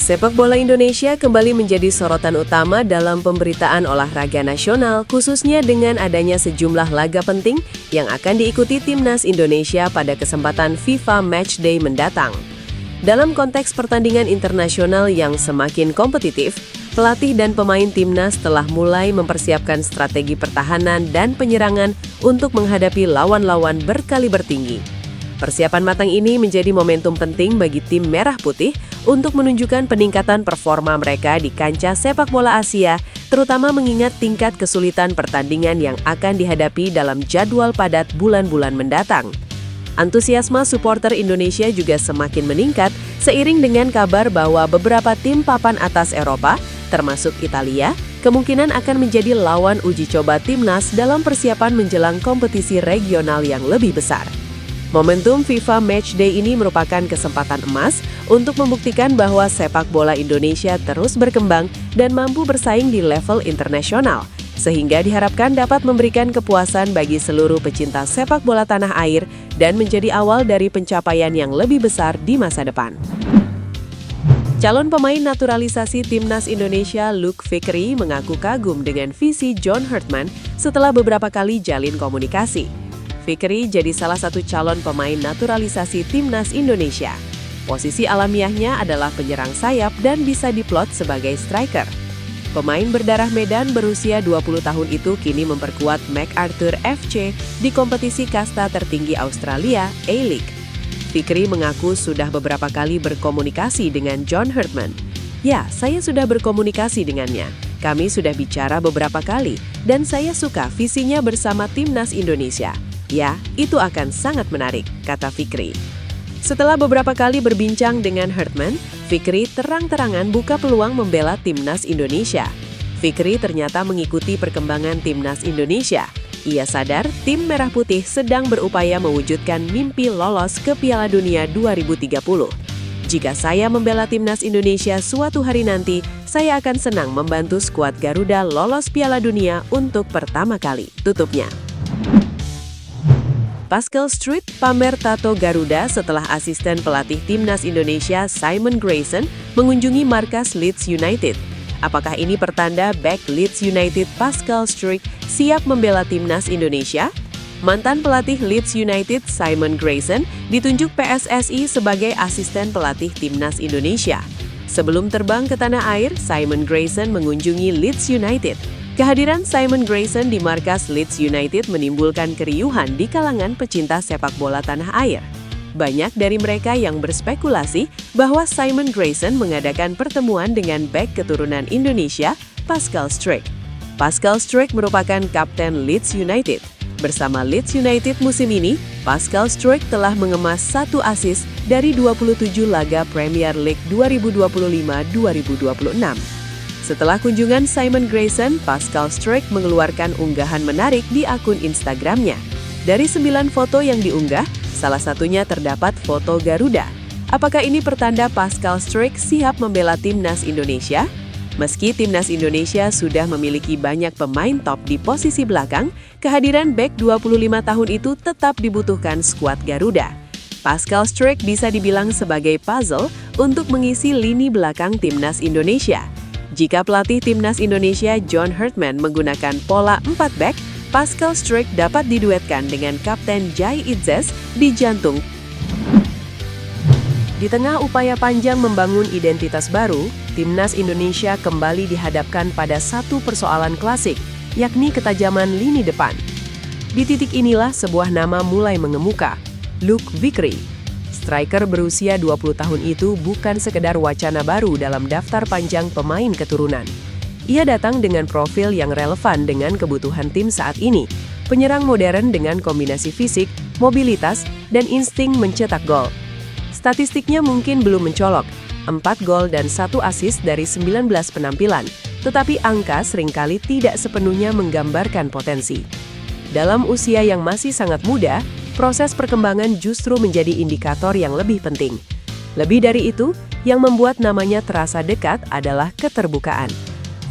Sepak bola Indonesia kembali menjadi sorotan utama dalam pemberitaan olahraga nasional, khususnya dengan adanya sejumlah laga penting yang akan diikuti Timnas Indonesia pada kesempatan FIFA Matchday mendatang. Dalam konteks pertandingan internasional yang semakin kompetitif, pelatih dan pemain Timnas telah mulai mempersiapkan strategi pertahanan dan penyerangan untuk menghadapi lawan-lawan berkaliber tinggi. Persiapan matang ini menjadi momentum penting bagi tim Merah Putih untuk menunjukkan peningkatan performa mereka di kancah sepak bola Asia, terutama mengingat tingkat kesulitan pertandingan yang akan dihadapi dalam jadwal padat bulan-bulan mendatang. Antusiasme supporter Indonesia juga semakin meningkat seiring dengan kabar bahwa beberapa tim papan atas Eropa, termasuk Italia, kemungkinan akan menjadi lawan uji coba Timnas dalam persiapan menjelang kompetisi regional yang lebih besar. Momentum FIFA Matchday ini merupakan kesempatan emas untuk membuktikan bahwa sepak bola Indonesia terus berkembang dan mampu bersaing di level internasional, sehingga diharapkan dapat memberikan kepuasan bagi seluruh pecinta sepak bola tanah air dan menjadi awal dari pencapaian yang lebih besar di masa depan. Calon pemain naturalisasi Timnas Indonesia Luke Vickery mengaku kagum dengan visi John Herdman setelah beberapa kali jalin komunikasi. Vickery jadi salah satu calon pemain naturalisasi Timnas Indonesia. Posisi alamiahnya adalah penyerang sayap dan bisa diplot sebagai striker. Pemain berdarah Medan berusia 20 tahun itu kini memperkuat MacArthur FC di kompetisi kasta tertinggi Australia, A-League. Vickery mengaku sudah beberapa kali berkomunikasi dengan John Herdman. Ya, saya sudah berkomunikasi dengannya. Kami sudah bicara beberapa kali dan saya suka visinya bersama Timnas Indonesia. Ya, itu akan sangat menarik, kata Vickery. Setelah beberapa kali berbincang dengan Herdman, Vickery terang-terangan buka peluang membela Timnas Indonesia. Vickery ternyata mengikuti perkembangan Timnas Indonesia. Ia sadar tim Merah Putih sedang berupaya mewujudkan mimpi lolos ke Piala Dunia 2030. Jika saya membela Timnas Indonesia suatu hari nanti, saya akan senang membantu skuad Garuda lolos Piala Dunia untuk pertama kali, tutupnya. Pascal Struijk pamer tato Garuda setelah asisten pelatih Timnas Indonesia Simon Grayson mengunjungi markas Leeds United. Apakah ini pertanda bek Leeds United Pascal Struijk siap membela Timnas Indonesia? Mantan pelatih Leeds United Simon Grayson ditunjuk PSSI sebagai asisten pelatih Timnas Indonesia. Sebelum terbang ke tanah air, Simon Grayson mengunjungi Leeds United. Kehadiran Simon Grayson di markas Leeds United menimbulkan keriuhan di kalangan pecinta sepak bola tanah air. Banyak dari mereka yang berspekulasi bahwa Simon Grayson mengadakan pertemuan dengan bek keturunan Indonesia, Pascal Struijk. Pascal Struijk merupakan kapten Leeds United. Bersama Leeds United musim ini, Pascal Struijk telah mengemas 1 assist dari 27 laga Premier League 2025-2026. Setelah kunjungan Simon Grayson, Pascal Struijk mengeluarkan unggahan menarik di akun Instagramnya. Dari 9 foto yang diunggah, salah satunya terdapat foto Garuda. Apakah ini pertanda Pascal Struijk siap membela Timnas Indonesia? Meski Timnas Indonesia sudah memiliki banyak pemain top di posisi belakang, kehadiran bek 25 tahun itu tetap dibutuhkan skuad Garuda. Pascal Struijk bisa dibilang sebagai puzzle untuk mengisi lini belakang Timnas Indonesia. Jika pelatih Timnas Indonesia John Herdman menggunakan pola 4 back, Pascal Struijk dapat diduetkan dengan Kapten Jai Itzes di jantung. Di tengah upaya panjang membangun identitas baru, Timnas Indonesia kembali dihadapkan pada satu persoalan klasik, yakni ketajaman lini depan. Di titik inilah sebuah nama mulai mengemuka, Luke Vickery. Striker berusia 20 tahun itu bukan sekedar wacana baru dalam daftar panjang pemain keturunan. Ia datang dengan profil yang relevan dengan kebutuhan tim saat ini, penyerang modern dengan kombinasi fisik, mobilitas, dan insting mencetak gol. Statistiknya mungkin belum mencolok, 4 gol dan 1 assist dari 19 penampilan, tetapi angka seringkali tidak sepenuhnya menggambarkan potensi. Dalam usia yang masih sangat muda, proses perkembangan justru menjadi indikator yang lebih penting. Lebih dari itu, yang membuat namanya terasa dekat adalah keterbukaan.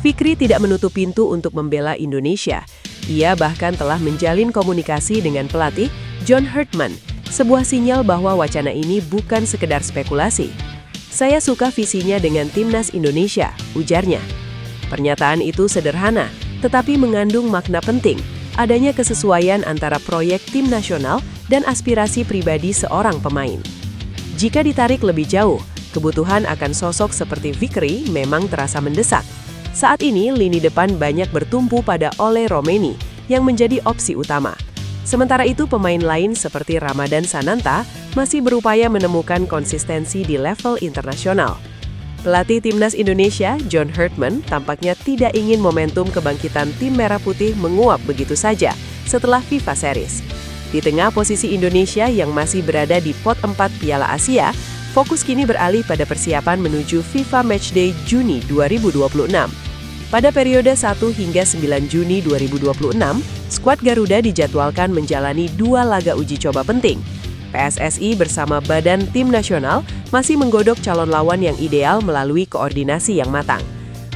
Vickery tidak menutup pintu untuk membela Indonesia. Ia bahkan telah menjalin komunikasi dengan pelatih John Herdman, sebuah sinyal bahwa wacana ini bukan sekedar spekulasi. "Saya suka visinya dengan Timnas Indonesia," ujarnya. Pernyataan itu sederhana, tetapi mengandung makna penting, adanya kesesuaian antara proyek tim nasional dan aspirasi pribadi seorang pemain. Jika ditarik lebih jauh, kebutuhan akan sosok seperti Fikri memang terasa mendesak. Saat ini, lini depan banyak bertumpu pada Ole Romeni yang menjadi opsi utama. Sementara itu, pemain lain seperti Ramadan Sananta masih berupaya menemukan konsistensi di level internasional. Pelatih Timnas Indonesia, John Herdman, tampaknya tidak ingin momentum kebangkitan tim merah putih menguap begitu saja setelah FIFA Series. Di tengah posisi Indonesia yang masih berada di pot 4 Piala Asia, fokus kini beralih pada persiapan menuju FIFA Matchday Juni 2026. Pada periode 1 hingga 9 Juni 2026, skuad Garuda dijadwalkan menjalani 2 laga uji coba penting. PSSI bersama Badan Tim Nasional masih menggodok calon lawan yang ideal melalui koordinasi yang matang.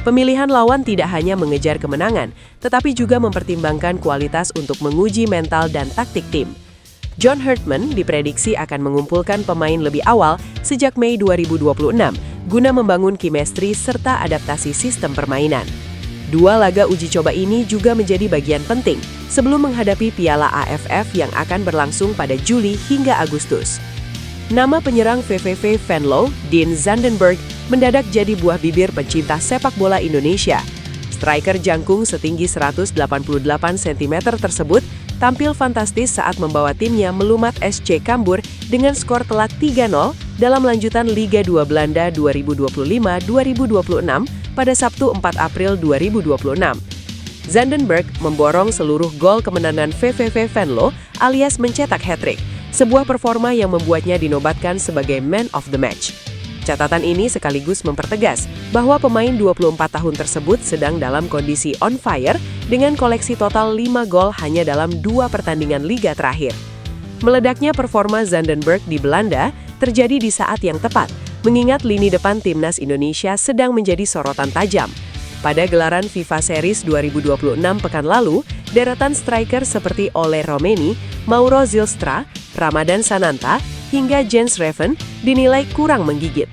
Pemilihan lawan tidak hanya mengejar kemenangan, tetapi juga mempertimbangkan kualitas untuk menguji mental dan taktik tim. John Herdman diprediksi akan mengumpulkan pemain lebih awal sejak Mei 2026, guna membangun chemistry serta adaptasi sistem permainan. 2 laga uji coba ini juga menjadi bagian penting sebelum menghadapi Piala AFF yang akan berlangsung pada Juli hingga Agustus. Nama penyerang VVV Venlo, Dean Zandenberg, mendadak jadi buah bibir pencinta sepak bola Indonesia. Striker jangkung setinggi 188 cm tersebut tampil fantastis saat membawa timnya melumat SC Cambuur dengan skor telak 3-0 dalam lanjutan Liga 2 Belanda 2025-2026 pada Sabtu 4 April 2026. Zandenberg memborong seluruh gol kemenangan VVV Venlo alias mencetak hat-trick, sebuah performa yang membuatnya dinobatkan sebagai Man of the Match. Catatan ini sekaligus mempertegas bahwa pemain 24 tahun tersebut sedang dalam kondisi on fire dengan koleksi total 5 gol hanya dalam 2 pertandingan liga terakhir. Meledaknya performa Zandenberg di Belanda terjadi di saat yang tepat, mengingat lini depan Timnas Indonesia sedang menjadi sorotan tajam. Pada gelaran FIFA Series 2026 pekan lalu, deretan striker seperti Ole Romeni, Mauro Zylstra, Ramadan Sananta, hingga Jens Reven dinilai kurang menggigit.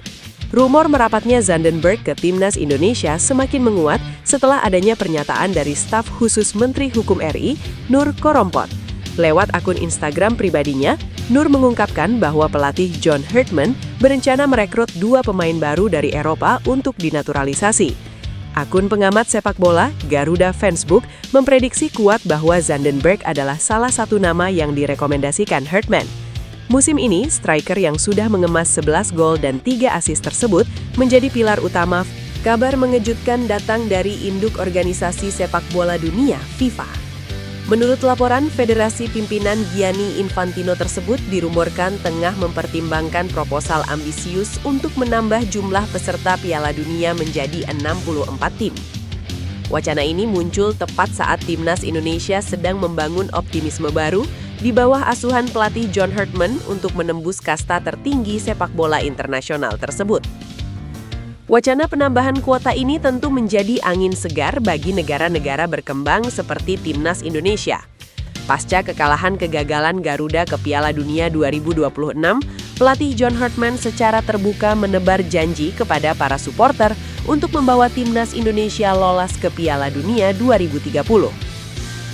Rumor merapatnya Zandenberg ke Timnas Indonesia semakin menguat setelah adanya pernyataan dari staf khusus Menteri Hukum RI, Nur Korompot. Lewat akun Instagram pribadinya, Nur mengungkapkan bahwa pelatih John Herdman berencana merekrut 2 pemain baru dari Eropa untuk dinaturalisasi. Akun pengamat sepak bola, Garuda Fansbook, memprediksi kuat bahwa Zandenberg adalah salah satu nama yang direkomendasikan Herdman. Musim ini, striker yang sudah mengemas 11 gol dan 3 assist tersebut menjadi pilar utama. Kabar mengejutkan datang dari induk organisasi sepak bola dunia, FIFA. Menurut laporan, Federasi Pimpinan Gianni Infantino tersebut dirumorkan tengah mempertimbangkan proposal ambisius untuk menambah jumlah peserta Piala Dunia menjadi 64 tim. Wacana ini muncul tepat saat Timnas Indonesia sedang membangun optimisme baru di bawah asuhan pelatih John Herdman untuk menembus kasta tertinggi sepak bola internasional tersebut. Wacana penambahan kuota ini tentu menjadi angin segar bagi negara-negara berkembang seperti Timnas Indonesia. Pasca kegagalan Garuda ke Piala Dunia 2026, pelatih John Herdman secara terbuka menebar janji kepada para supporter untuk membawa Timnas Indonesia lolos ke Piala Dunia 2030.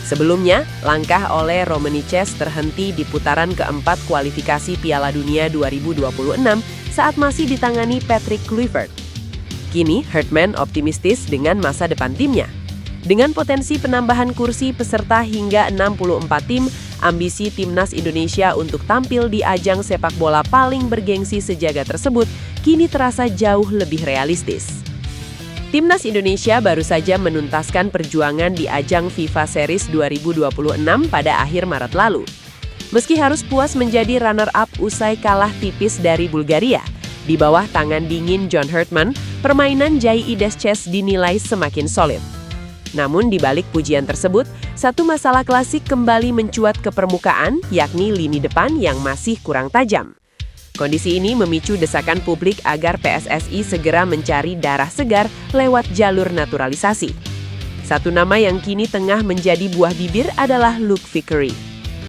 Sebelumnya, langkah Ole Romeni terhenti di putaran keempat kualifikasi Piala Dunia 2026 saat masih ditangani Patrick Kluivert. Kini, Herdman optimistis dengan masa depan timnya. Dengan potensi penambahan kursi peserta hingga 64 tim, ambisi Timnas Indonesia untuk tampil di ajang sepak bola paling bergengsi sejagat tersebut kini terasa jauh lebih realistis. Timnas Indonesia baru saja menuntaskan perjuangan di ajang FIFA Series 2026 pada akhir Maret lalu. Meski harus puas menjadi runner-up usai kalah tipis dari Bulgaria, di bawah tangan dingin John Herdman, permainan Jai Idesces dinilai semakin solid. Namun di balik pujian tersebut, satu masalah klasik kembali mencuat ke permukaan, yakni lini depan yang masih kurang tajam. Kondisi ini memicu desakan publik agar PSSI segera mencari darah segar lewat jalur naturalisasi. Satu nama yang kini tengah menjadi buah bibir adalah Luke Vickery.